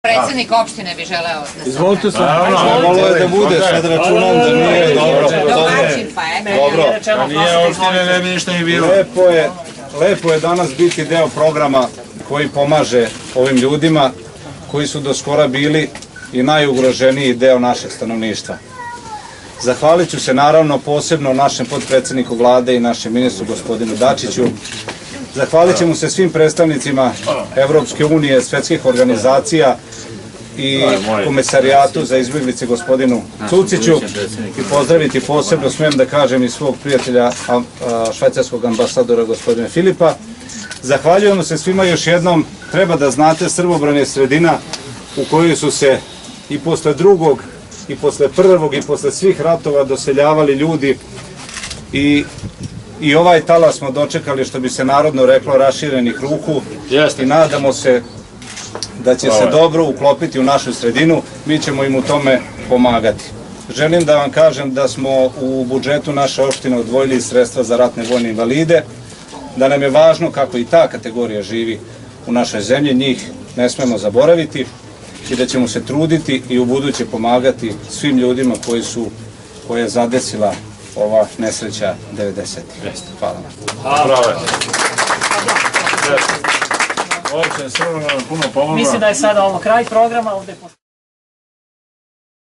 Predsednik opštine bi želeo da se... Izvolite se. Malo je da bude, sad računam da nije dobro. Domaćin pa je. Dobro. Nije opštine, ne bi ništa ni bilo. Lepo je danas biti deo programa koji pomaže ovim ljudima koji su do skora bili i najugroženiji deo našeg stanovništva. Zahvalit ću se naravno posebno našem potpredsjedniku vlade i našem ministru gospodinu Dačiću. Zahvalit ćemo se svim predstavnicima Evropske unije, svetskih organizacija i Komesarijatu za izbjeglice gospodinu Cuciću i pozdraviti posebno, smijem da kažem, i svog prijatelja švajcarskog ambasadora gospodina Filipa. Zahvaljujemo se svima još jednom. Treba da znate, Srbobran je sredina u kojoj su se i posle drugog i posle prvog i posle svih ratova doseljavali ljudi i ovaj talas smo dočekali, što bi se narodno reklo, raširenih ruku i nadamo se da će se dobro uklopiti u našu sredinu. Mi ćemo im u tome pomagati. Želim da vam kažem da smo u budžetu naše opštine odvojili sredstva za ratne vojne invalide, da nam je važno kako i ta kategorija živi u našoj zemlji, njih ne smemo zaboraviti i da ćemo se truditi i u buduće pomagati svim ljudima koje je zadesila ova nesreća 90-ih. Hvala vam. Bravo. Opština Srbobran nam puno pomogla. Mislim da je sada ovo kraj programa.